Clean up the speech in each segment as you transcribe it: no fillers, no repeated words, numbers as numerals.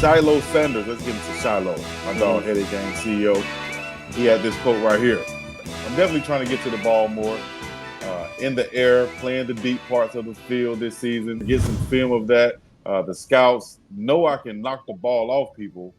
Shilo Sanders, let's get into Shilo, my dog, Headache Gang CEO. He had this quote right here. I'm definitely trying to get to the ball more. In the air, playing the deep parts of the field this season, get some film of that. The scouts know I can knock the ball off people,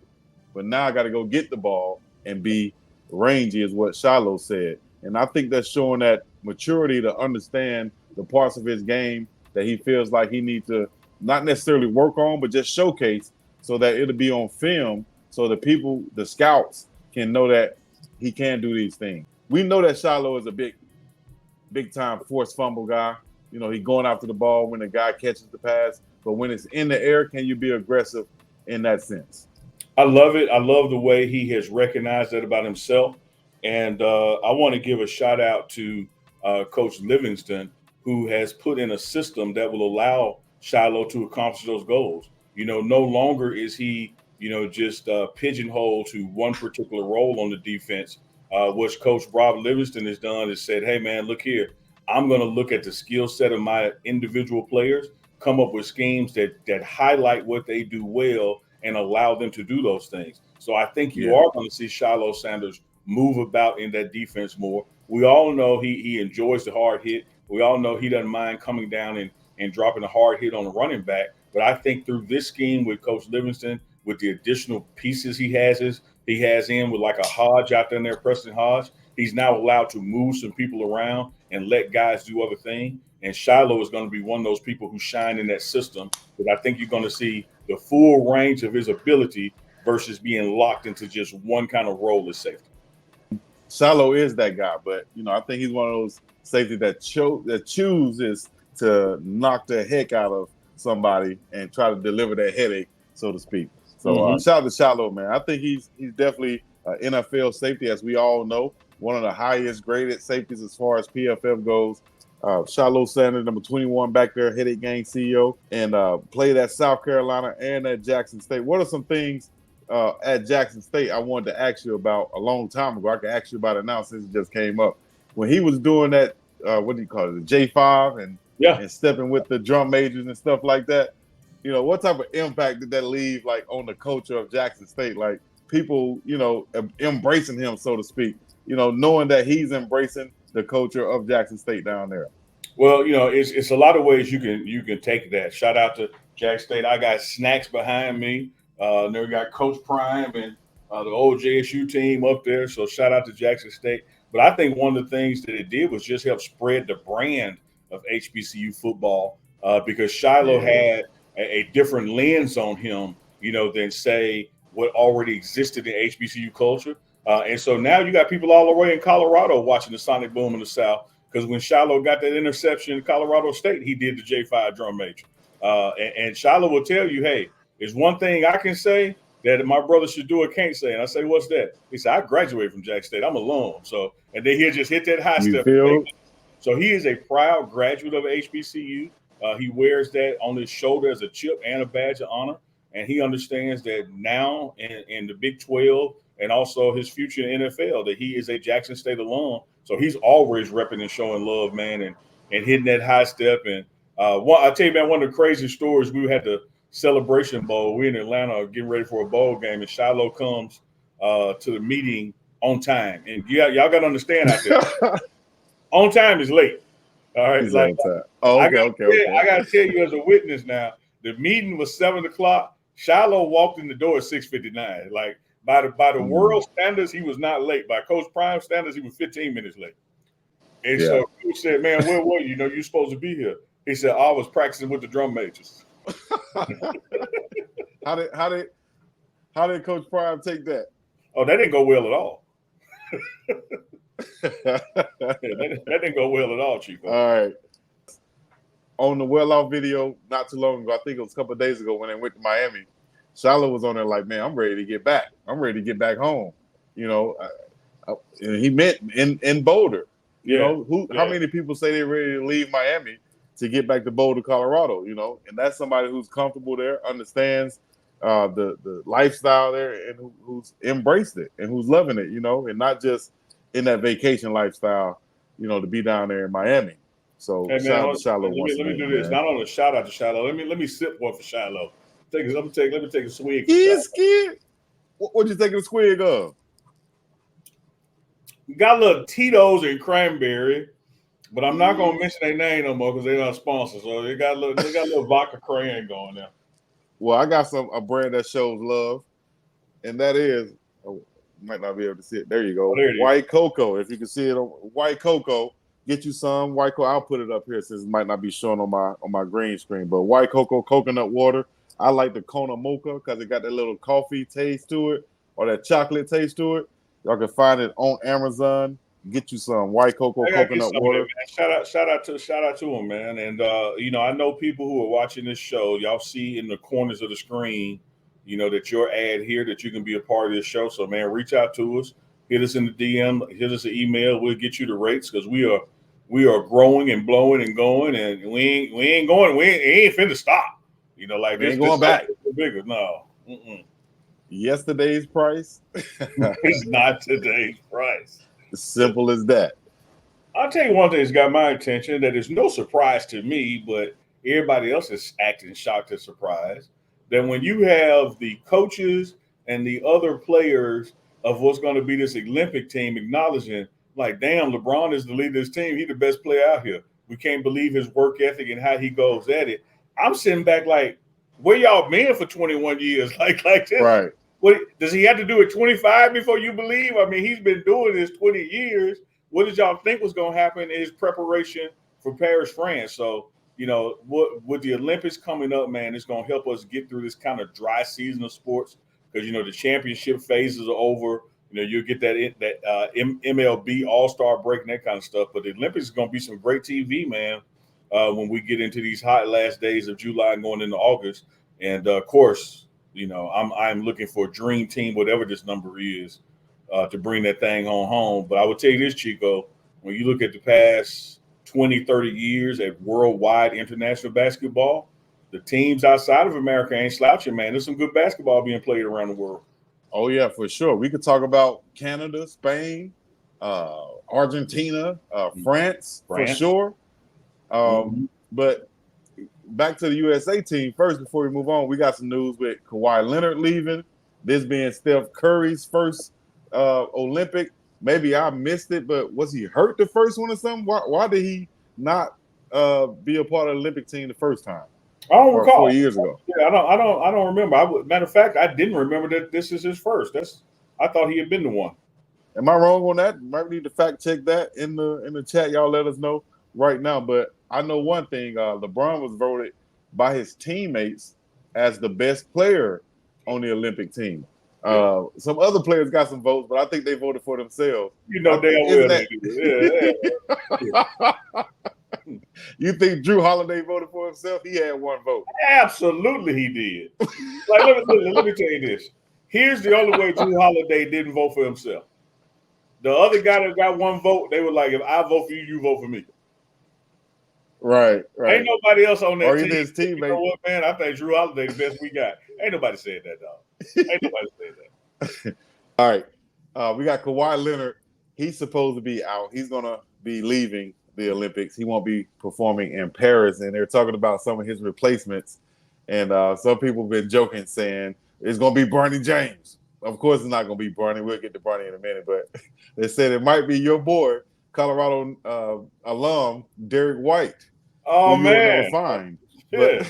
but now I got to go get the ball and be rangy, is what Shilo said. And I think that's showing that maturity to understand the parts of his game that he feels like he needs to not necessarily work on, but just showcase so that it'll be on film so the people, the scouts, can know that he can do these things. We know that Shilo is a big time forced fumble guy. You know, he going after the ball when the guy catches the pass, but when it's in the air, can you be aggressive in that sense? I love it. I love the way he has recognized that about himself. And I want to give a shout out to Coach Livingston, who has put in a system that will allow Shilo to accomplish those goals. You know, no longer is he, just pigeonholed to one particular role on the defense. What Coach Rob Livingston has done is said, hey, man, look here. I'm going to look at the skill set of my individual players, come up with schemes that highlight what they do well and allow them to do those things. So I think you are going to see Shilo Sanders move about in that defense more. We all know he enjoys the hard hit. We all know he doesn't mind coming down and dropping a hard hit on a running back. But I think through this scheme with Coach Livingston, with the additional pieces he has in with like a Hodge out there, Preston Hodge, he's now allowed to move some people around and let guys do other things. And Shilo is going to be one of those people who shine in that system. But I think you're going to see the full range of his ability versus being locked into just one kind of role as safety. Shilo is that guy, but I think he's one of those safety that chooses to knock the heck out of somebody and try to deliver that headache, so to speak. So shout out to Shilo, man. I think he's definitely NFL safety, as we all know, one of the highest graded safeties as far as PFF goes. Shilo Sanders, number 21 back there, Headache Gang CEO, and played at South Carolina and at Jackson State. What are some things at Jackson State I wanted to ask you about a long time ago? I can ask you about it now since it just came up. When he was doing that, what do you call it, the J5 and stepping with the drum majors and stuff like that, what type of impact did that leave like on the culture of Jackson State? Like people, embracing him, so to speak, knowing that he's embracing the culture of Jackson State down there. Well, it's a lot of ways you can take that. Shout out to Jackson State. I got snacks behind me. Then we got Coach Prime and the old JSU team up there. So shout out to Jackson State. But I think one of the things that it did was just help spread the brand of HBCU football because Shilo had a different lens on him, than say what already existed in HBCU culture. And so now you got people all the way in Colorado watching the Sonic Boom in the South. Because when Shilo got that interception in Colorado State, he did the J5 drum major. And Shilo will tell you, hey, there's one thing I can say that my brother should do or can't say. And I say, what's that? He said, I graduated from Jackson State. I'm alone. So, and then he'll just hit that high step. So he is a proud graduate of HBCU. He wears that on his shoulder as a chip and a badge of honor. And he understands that now in the Big 12 and also his future in NFL, that he is a Jackson State alum. So he's always repping and showing love, man, and hitting that high step. And I tell you, man, one of the crazy stories, we had the Celebration Bowl. We're in Atlanta getting ready for a bowl game, and Shilo comes to the meeting on time. And y'all got to understand out there, on time is late. All right. He's like, I got to tell you as a witness now, the meeting was 7 o'clock. Shilo walked in the door at 6:59. Like by the world standards, he was not late. By Coach Prime standards, he was 15 minutes late. And so he said, man, where were you? You're supposed to be here. He said, I was practicing with the drum majors. How did Coach Prime take that? Oh, that didn't go well at all. that didn't go well at all, Chico. All right. On the well-off video not too long ago, I think it was a couple of days ago when they went to Miami, Shilo was on there like, man, I'm ready to get back. I'm ready to get back home. And he meant in Boulder. How many people say they're ready to leave Miami to get back to Boulder, Colorado? And that's somebody who's comfortable there, understands the lifestyle there, and who's embraced it and who's loving it. And not just in that vacation lifestyle, to be down there in Miami. So hey, man, shout out to Shilo. Let me do this. Man. Not only shout out to Shilo. Let me sip one for Shilo. Let me take a swig. Skid. What you taking a swig of? Got a little Tito's and cranberry, but I'm not gonna mention their name no more because they're not sponsors. So they got a little vodka cran going there. Well, I got a brand that shows love, and that is might not be able to see it. There you go. There it is. White cocoa. If you can see it on white cocoa, get you some white cocoa. I'll put it up here since it might not be shown on my green screen. But white cocoa, coconut water. I like the Kona mocha because it got that little coffee taste to it or that chocolate taste to it. Y'all can find it on Amazon. Get you some white cocoa, coconut water. That, shout out to them, man. And I know people who are watching this show. Y'all see in the corners of the screen, that your ad here that you can be a part of this show. So, man, reach out to us, hit us in the DM, hit us an email. We'll get you the rates because we are growing and blowing and going, and we ain't finna stop. Like we ain't going back. Bigger, no. Mm-mm. Yesterday's price. It's not today's price. Simple as that. I'll tell you one thing that's got my attention that is no surprise to me, but everybody else is acting shocked and surprised. That when you have the coaches and the other players of what's going to be this Olympic team acknowledging, like, damn, LeBron is the leader of this team. He's the best player out here. We can't believe his work ethic and how he goes at it. I'm sitting back like, where y'all been for 21 years? Like this. Right. What does he have to do at 25 before you believe? I mean, he's been doing this 20 years. What did y'all think was going to happen in his preparation for Paris, France? So, with the Olympics coming up, man, it's going to help us get through this kind of dry season of sports because, the championship phases are over. You'll get that MLB All-Star break and that kind of stuff. But the Olympics is going to be some great TV, man, when we get into these hot last days of July and going into August. And, of course, I'm looking for a dream team, whatever this number is, to bring that thing home. But I would tell you this, Chico, when you look at the past 20, 30 years at worldwide international basketball, the teams outside of America ain't slouching, man. There's some good basketball being played around the world. Oh, yeah, for sure. We could talk about Canada, Spain, Argentina, France, for sure. But back to the USA team first before we move on. We got some news with Kawhi Leonard leaving. This being Steph Curry's first Olympic. Maybe I missed it, but was he hurt the first one or something? Why did he not be a part of the Olympic team the first time? I don't recall. 4 years ago. Yeah, I don't remember. Matter of fact, I didn't remember that this is his first. I thought he had been the one. Am I wrong on that? Might need to fact check that in the chat. Y'all let us know right now. But I know one thing: LeBron was voted by his teammates as the best player on the Olympic team. Some other players got some votes, but I think they voted for themselves. Damn well they do. Yeah. You think Drew Holiday voted for himself? He had one vote. Absolutely, he did. Like, let me tell you this. Here's the only way Drew Holiday didn't vote for himself. The other guy that got one vote, they were like, if I vote for you, you vote for me. Right. Ain't nobody else on that or team. His teammate. You know what, man? I think Drew Holiday the best we got. Ain't nobody said that, dog. Ain't nobody said that. All right. We got Kawhi Leonard. He's supposed to be out. He's going to be leaving the Olympics. He won't be performing in Paris. And they're talking about some of his replacements. And some people have been joking, saying it's going to be Bronny James. Of course, it's not going to be Bronny. We'll get to Bronny in a minute. But they said it might be your boy, Colorado alum, Derek White. Oh, man. Fine. Yeah.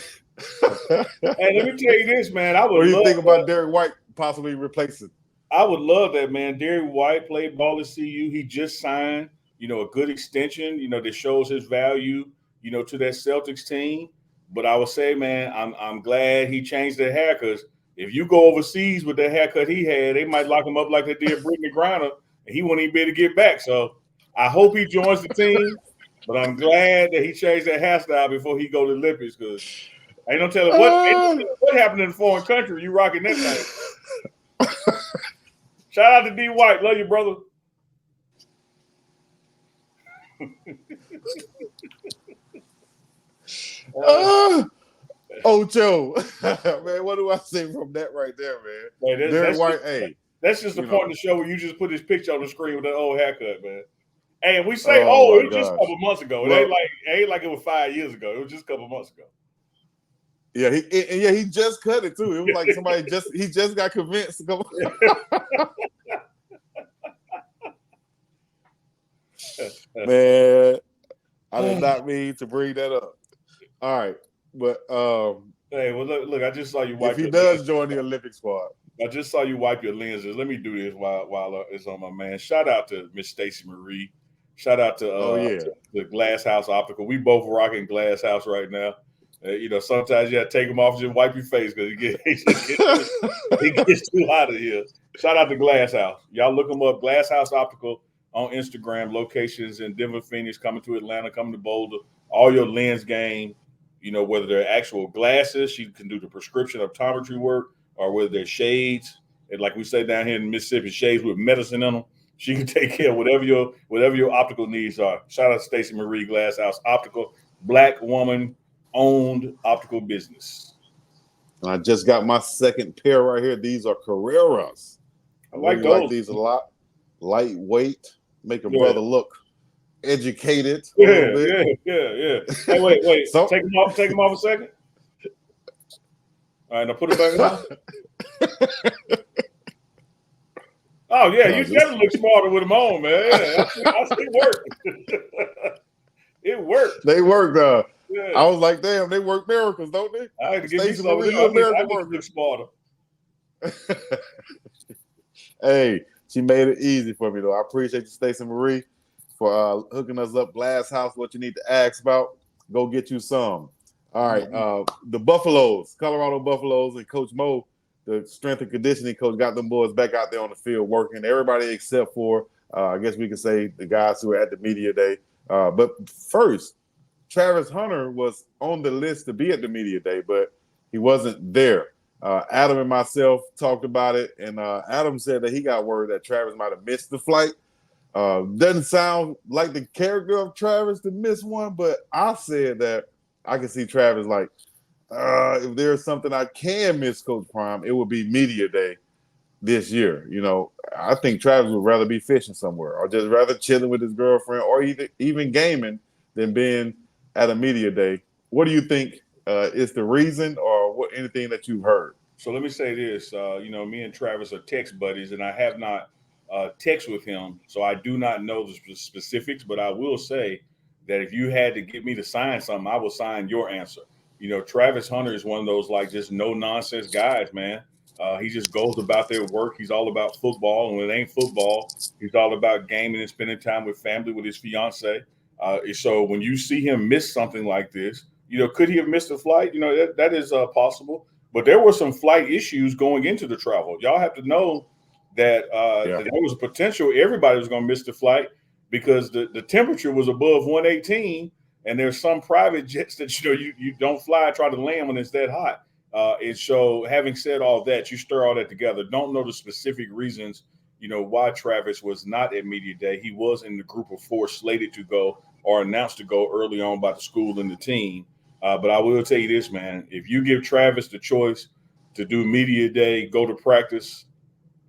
Hey, let me tell you this, man. What do you think about Derek White possibly replacing? I would love that, man. Derek White played ball at CU. He just signed, a good extension, that shows his value, to that Celtics team. But I would say, man, I'm glad he changed that hair because if you go overseas with that haircut he had, they might lock him up like they did Brittany Griner, and he won't even be able to get back. So I hope he joins the team, but I'm glad that he changed that hairstyle before he go to the Olympics because ain't no telling what happened in a foreign country. You rocking that thing. Shout out to D White. Love you, brother. Ocho. Man, what do I say from that right there, man? Derek White, that's just the point of the show where you just put his picture on the screen with that old haircut, man. Hey, and we say, it was just a couple months ago. It ain't like it was 5 years ago. It was just a couple months ago. Yeah, he just cut it too. It was like he just got convinced to go. Man, I did not mean to bring that up. All right, but hey, well look, I just saw you wipe if he your does lenses. join the Olympic squad, I just saw you wipe your lenses. Let me do this while it's on my man. Shout out to Miss Stacy Marie. Shout out oh yeah, to the Glass House Optical. We both rocking Glass House right now. Sometimes you have to take them off and just wipe your face because it gets too hot in here. Shout out to Glass House. Y'all look them up. Glass House Optical on Instagram. Locations in Denver, Phoenix, coming to Atlanta, coming to Boulder. All your lens game. Whether they're actual glasses, she can do the prescription optometry work, or whether they're shades. And like we say down here in Mississippi, shades with medicine in them. She can take care of whatever your optical needs are. Shout out to Stacey Marie, Glass House Optical, Black woman owned optical business. and I just got my second pair right here. These are Carreras. I like really those. like these a lot. Lightweight, make a Yeah. brother look educated a Yeah. little bit. Hey, wait. So- take them off a second. All right, now put it back on. Oh yeah, you definitely look smarter with them on, man. Yeah, it worked. It worked. They work. Yeah. I was like, damn, they work miracles, don't they? I had to give Stacey me some of Marie, them. you a I miracle need to worker. look smarter. Hey, she made it easy for me though. I appreciate you, Stacey Marie, for hooking us up. Glass House, what you need to ask about, go get you some. All right, the Buffaloes, Colorado Buffaloes, and Coach Mo, the strength and conditioning coach, got them boys back out there on the field working. Everybody except for, I guess we could say, the guys who were at the media day. But first, Travis Hunter was on the list to be at the media day, but he wasn't there. Adam and myself talked about it, and Adam said that he got word that Travis might have missed the flight. Doesn't sound like the character of Travis to miss one, but I said that I can see Travis like, if there's something I can miss, Coach Prime, it would be media day this year. I think Travis would rather be fishing somewhere or just rather chilling with his girlfriend or even gaming than being at a media day. What do you think is the reason or anything that you've heard? So let me say this. Me and Travis are text buddies, and I have not text with him, so I do not know the specifics, but I will say that if you had to get me to sign something, I will sign your answer. Travis Hunter is one of those like just no nonsense guys, man. He just goes about their work. He's all about football, and when it ain't football, he's all about gaming and spending time with family, with his fiance. So when you see him miss something like this, could he have missed a flight? That is possible. But there were some flight issues going into the travel. Y'all have to know that, that there was a potential everybody was going to miss the flight because the temperature was above 118, and there's some private jets that you don't fly, try to land when it's that hot. And so, having said all that, you stir all that together. Don't know the specific reasons, why Travis was not at media day. He was in the group of 4 slated to go or announced to go early on by the school and the team. But I will tell you this, man, if you give Travis the choice to do media day, go to practice,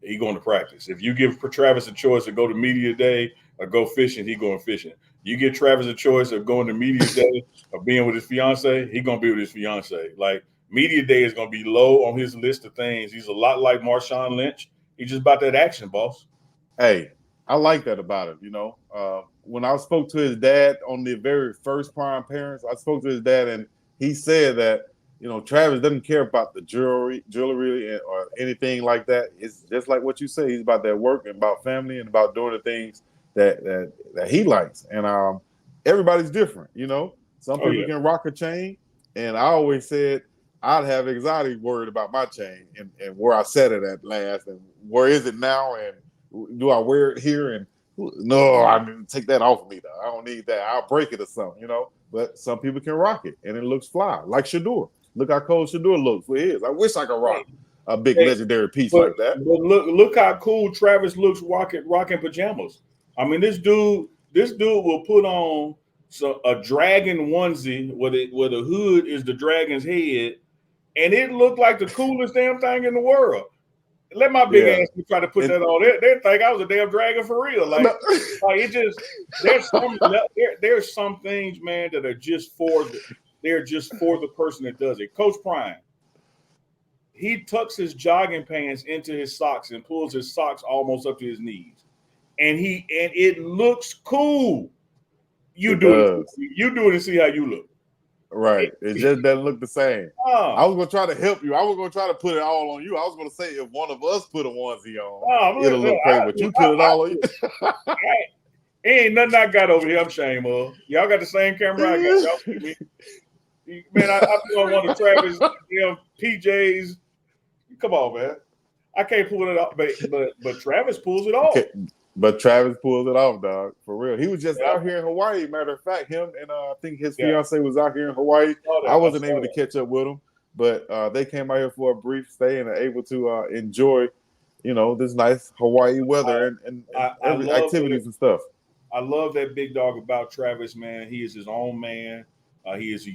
he going to practice. If you give Travis a choice to go to media day or go fishing, he going fishing. You give Travis a choice of going to media day or being with his fiance, he going to be with his fiance. Like media day is going to be low on his list of things. He's a lot like Marshawn Lynch. He's just about that action, boss. Hey, I like that about him. When I spoke to his dad on the very first Prime Parents, I spoke to his dad and he said that, Travis doesn't care about the jewelry or anything like that. It's just like what you say. He's about that work and about family and about doing the things that he likes. And everybody's different, Some people can rock a chain. And I always said I'd have anxiety worried about my chain and where I set it at last and where is it now and do I wear it here? And no, I mean, take that off of me though. I don't need that. I'll break it or something, But some people can rock it and it looks fly, like Shador. Look how cool Shador looks with his. I wish I could rock a big legendary piece like that. But look how cool Travis looks rocking pajamas. I mean, this dude will put on a dragon onesie where the hood is the dragon's head, and it looked like the coolest damn thing in the world. Let my big ass try to put that on. They think I was a damn dragon for real. Like it just there's some things, man, that are just for They're just for the person that does it. Coach Prime, he tucks his jogging pants into his socks and pulls his socks almost up to his knees, and it looks cool. You It do it. does. You do it and see how you look. Right. It just doesn't look the same. Oh, I was gonna try to help you. I was gonna try to put it all on you. I was gonna say if one of us put a onesie on, it'll look crazy. But you put it all on you. Ain't nothing I got over here. I'm ashamed of. Y'all got the same camera I got. Y'all see me. Man, I put on one of Travis PJs. Come on, man. I can't pull it off, but Travis pulls it off. Okay. But Travis pulls it off, dog. For real. He was just out here in Hawaii. Matter of fact, him and I think his fiance was out here in Hawaii. I wasn't able to catch up with him, but they came out here for a brief stay and are able to enjoy, this nice Hawaii weather and every activities and stuff. I love that BiggDogg about Travis, man. He is his own man. He's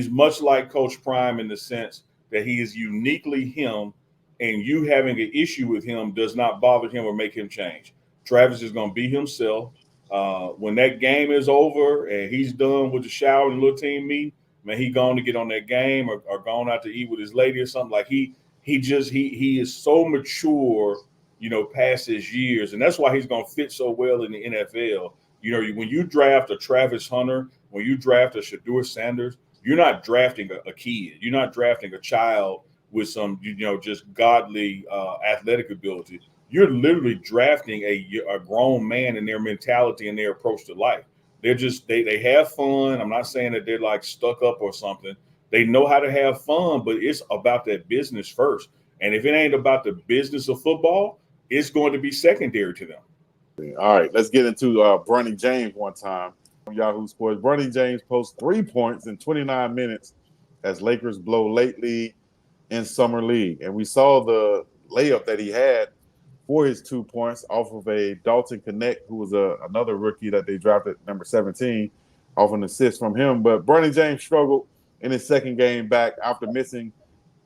much like Coach Prime in the sense that he is uniquely him, and you having an issue with him does not bother him or make him change. Travis is going to be himself. When that game is over and he's done with the shower and little team meeting, man, he going to get on that game or going out to eat with his lady or something. Like he is so mature, past his years, and that's why he's going to fit so well in the NFL. When you draft a Travis Hunter, when you draft a Shilo Sanders, you're not drafting a kid. You're not drafting a child with some, just godly athletic ability. You're literally drafting a grown man in their mentality and their approach to life. They're just they have fun. I'm not saying that they're like stuck up or something. They know how to have fun, but it's about that business first. And if it ain't about the business of football, it's going to be secondary to them. All right, let's get into Bronny James one time. Yahoo Sports. Bronny James posts 3 points in 29 minutes as Lakers blow late lead in Summer League. And we saw the layup that he had for his 2 points off of a Dalton Connect, who was another rookie that they drafted, number 17, off an assist from him. But Bronny James struggled in his second game back after missing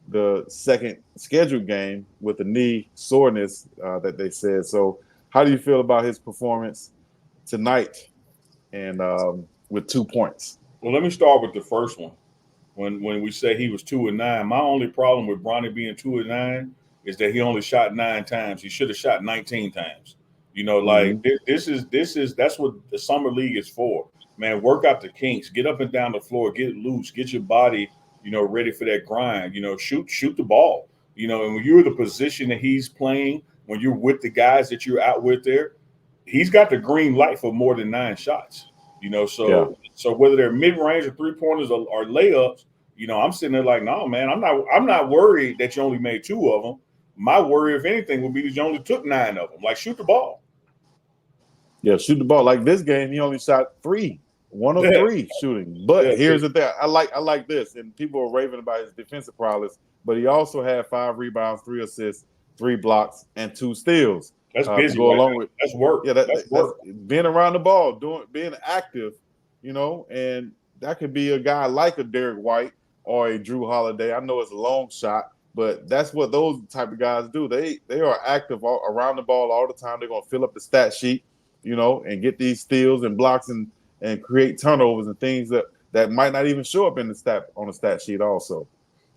the second scheduled game with the knee soreness that they said. So how do you feel about his performance tonight and with 2 points? Well, let me start with the first one. When we say he was 2-9, my only problem with Bronny being 2-9 is that he only shot 9 times. He should have shot 19 times. That's what the summer league is for. Man, work out the kinks, get up and down the floor, get loose, get your body, ready for that grind. Shoot the ball. And when you're the position that he's playing, when you're with the guys that you're out with there, he's got the green light for more than 9 shots. So whether they're mid-range or 3-pointers or layups, I'm sitting there like, no, man, I'm not worried that you only made 2 of them. My worry, if anything, would be that you only took 9 of them. Like, shoot the ball. Yeah, shoot the ball. Like this game, he only shot 3, 1 of 3 shooting. But here's the thing: I like this, and people are raving about his defensive prowess, but he also had 5 rebounds, 3 assists, 3 blocks, and 2 steals. That's busy. Go along with that's work. Yeah, that's work. Being around the ball, being active, and that could be a guy like a Derek White or a Drew Holiday. I know it's a long shot, but that's what those type of guys do. They are active around the ball all the time. They're gonna fill up the stat sheet, and get these steals and blocks and create turnovers and things that might not even show up on the stat sheet also.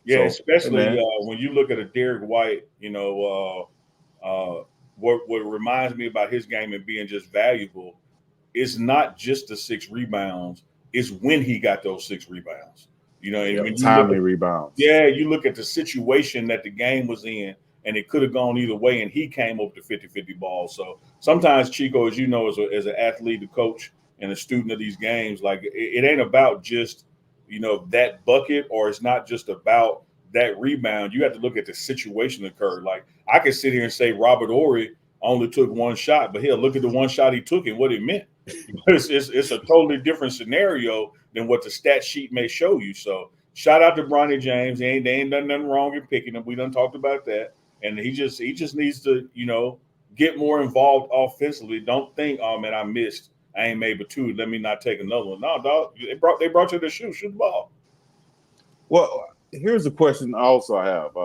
Yeah, so, especially when you look at a Derek White, what reminds me about his game and being just valuable is not just the 6 rebounds, it's when he got those 6 rebounds. And when timely rebounds. Yeah, you look at the situation that the game was in, and it could have gone either way, and he came up to 50-50 balls. So sometimes, Chico, as you know, as an athlete, a coach, and a student of these games, like it ain't about just, that bucket, or it's not just about that rebound. You have to look at the situation that occurred. Like, I could sit here and say Robert Horry only took 1 shot, but look at the 1 shot he took and what it meant. It's a totally different scenario than what the stat sheet may show you. So shout out to Bronny James. They ain't done nothing wrong in picking him. We done talked about that. And he just needs to, get more involved offensively. Don't think, oh man, I missed. I ain't made but 2. Let me not take another one. No, dog. They brought you to shoot the ball. Well, here's a question also I have.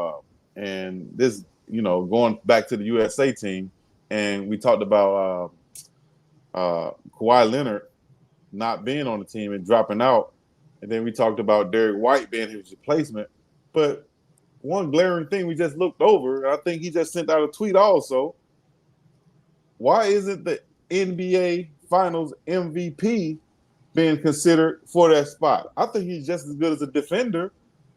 And this, going back to the USA team, and we talked about Kawhi Leonard not being on the team and dropping out. And then we talked about Derek White being his replacement. But one glaring thing we just looked over, I think he just sent out a tweet also. Why isn't the NBA Finals MVP being considered for that spot? I think he's just as good as a defender.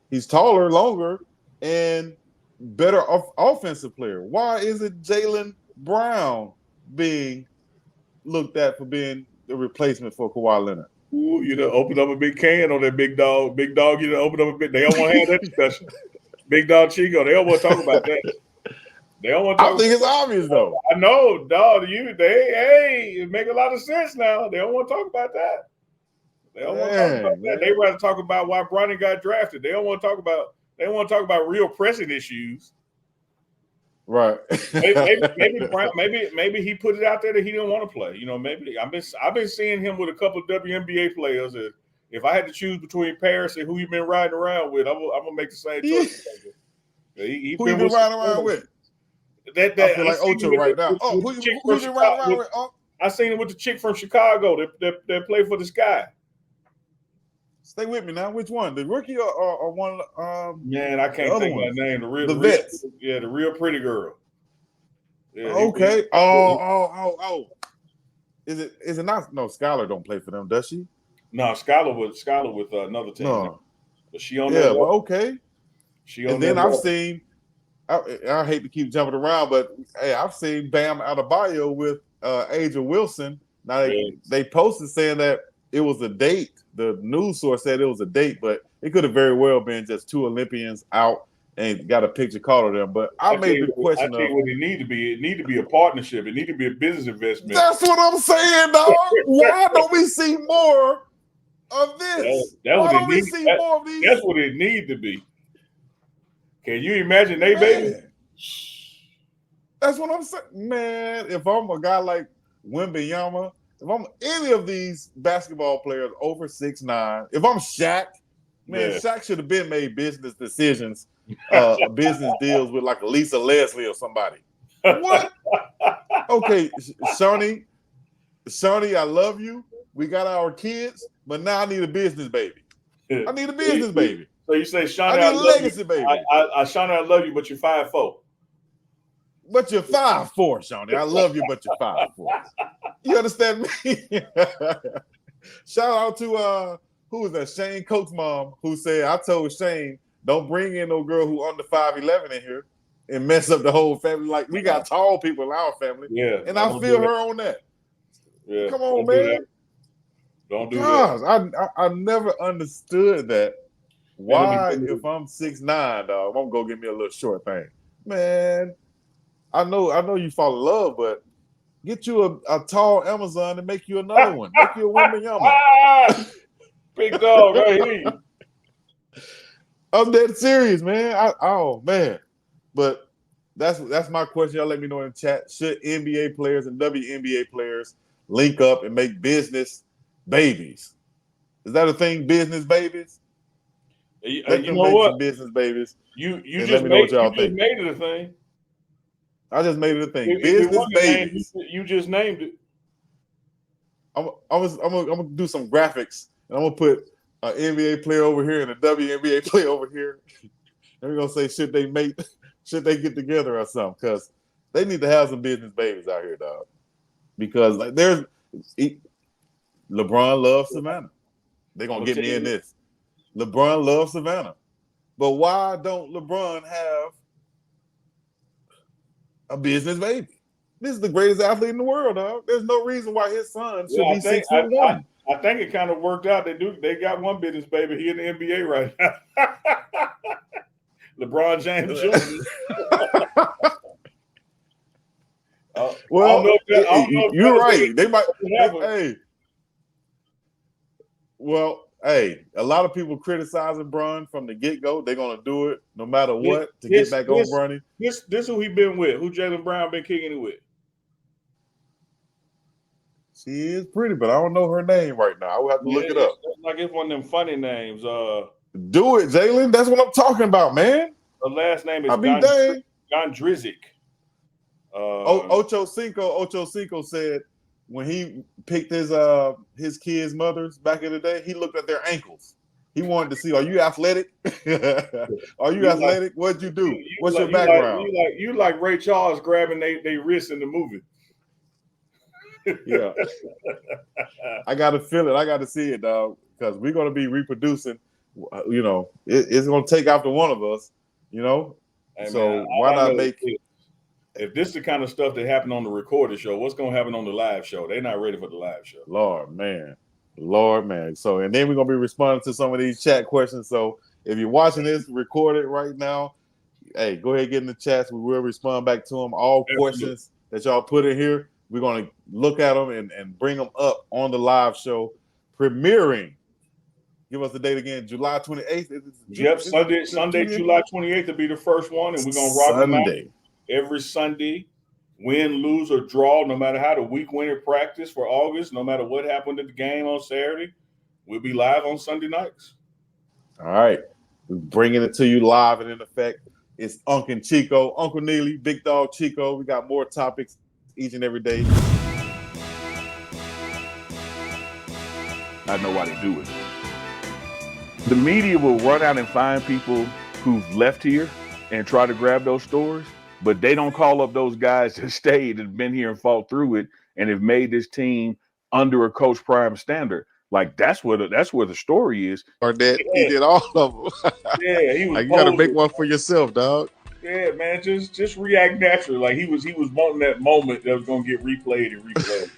He's taller, longer, and better offensive player. Why isn't Jaylen Brown being looked at for being the replacement for Kawhi Leonard? Ooh, you know, open up a big can on that big dog. Big dog, you know, open up a big. They don't want to have that discussion. BiggDogg Chico, they don't want to talk about that. They don't want to talk. I think it's obvious though. I know, dog. It make a lot of sense now. They don't want to talk about that. They don't want to talk about that. They rather talk about why Bronny got drafted. They don't want to talk about. They want to talk about real pressing issues. Right. maybe he put it out there that he didn't want to play. You know, maybe I've been seeing him with a couple of WNBA players. If I had to choose between Paris and who he's been riding around with, I'm gonna make the same choice. He who you been riding around with? That I feel like Ocho right now. Oh, who you been riding around with? Oh. I seen him with the chick from Chicago that played for the Sky. Stay with me now. Which one? The rookie or one? Man, I can't think of her name. The vets. The real pretty girl. Yeah, okay. Oh. Is it not? No, Skylar don't play for them, does she? No, Skylar with another team. No. But she on that. Yeah, well, okay. She on and then I've seen. I hate to keep jumping around, but hey, I've seen Bam Adebayo with Aja Wilson. Now they posted saying that it was a date. The news source said it was a date, but it could have very well been just two Olympians out and got a picture called of them. But I made the question of what it need to be. It need to be a partnership. It need to be a business investment. That's what I'm saying, dog. Why don't we see more of this? Why don't we see more of these? That's what it need to be. Can you imagine they baby? That's what I'm saying, man. If I'm a guy like Wembanyama, if I'm any of these basketball players over 6'9", if I'm Shaq, man, Shaq should have been made business decisions, business deals with like Lisa Leslie or somebody. What? Okay, Shawnee, I love you. We got our kids, but now I need a business baby. I need a business baby. So you say, Shawnee, I need a legacy baby. Shawnee, I love you, but you're 5'4". But you're 5'4", Shawnee. I love you, but you're 5'4". You understand me? Shout out to who was that? Shane Coates' mom, who said, I told Shane, don't bring in no girl who under 5'11" in here and mess up the whole family. Like, we got tall people in our family. Yeah. And I feel her on that. Yeah. Come on, man. Don't do that. I never understood that. Why, if I'm 6'9", dog, I'm gonna give me a little short thing. Man, I know you fall in love, but get you a tall Amazon and make you another one. Make you a Wembanyama. Big dog, I hear you. I'm dead serious, man. Oh man. But that's my question. Y'all let me know in the chat. Should NBA players and WNBA players link up and make business babies? Is that a thing, business babies? Let them make some business babies. You just made it a thing. I just made it a thing. Business babies. You just named it. I'm gonna do some graphics, and I'm gonna put an NBA player over here and a WNBA player over here. And we're gonna say, should they get together or something? Because they need to have some business babies out here, dog. Because like LeBron loves Savannah. They're gonna get me in this. LeBron loves Savannah. But why don't LeBron have a business baby? This is the greatest athlete in the world, dog. There's no reason why his son should be 6'1". I think it kind of worked out. They got one business baby here in the NBA right now. LeBron James Jr. Well, you're right. They might. Hey, a lot of people criticizing Bron from the get-go. They're gonna do it no matter what to get back on Bronny. This who he been with? Who Jaylen Brown been kicking it with? She is pretty, but I don't know her name right now. I will have to look it up. Like it's one of them funny names. Do it, Jalen. That's what I'm talking about, man. The last name is Gondrizic. Ocho Cinco said when he picked his kids' mothers back in the day, he looked at their ankles. He wanted to see, are you athletic? Are you athletic? What'd you do? What's your you background? like Ray Charles grabbing they wrists in the movie. Yeah. I got to feel it. I got to see it, dog, because we're going to be reproducing. You know, it's going to take after one of us, you know? Hey, So man, why all I not know is make this. If this is the kind of stuff that happened on the recorded show, what's going to happen on the live show? They're not ready for the live show. Lord, man. So, and then we're going to be responding to some of these chat questions. So if you're watching this recorded right now, hey, go ahead and get in the chats. We will respond back to them. All questions that y'all put in here, we're going to look at them and bring them up on the live show premiering. Give us the date again, July 28th. Yep, Sunday, July 28th will be the first one, and we're going to rock them out every Sunday. Win, lose, or draw, no matter how the week went in practice for August, no matter what happened at the game on Saturday, we'll be live on Sunday nights. All right. We're bringing it to you live and in effect. It's UNK CHICO, Uncle Neely, BiggDogg Chico. We got more topics each and every day. I know why they do it. The media will run out and find people who've left here and try to grab those stories, but they don't call up those guys that stayed and been here and fought through it and have made this team under a Coach Prime standard. Like that's where the story is. Or that he did all of them. Yeah, he was. Like, you got to make one for yourself, dog. Yeah, man, just react naturally. Like he was wanting that moment that was gonna get replayed and replayed.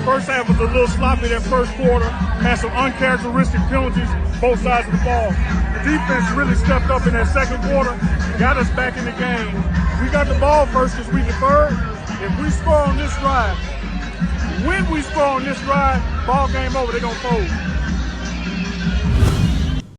First half was a little sloppy that first quarter. Had some uncharacteristic penalties, both sides of the ball. The defense really stepped up in that second quarter, got us back in the game. We got the ball first because we deferred. If we score on this drive, when we score on this drive, ball game over, they're going to fold.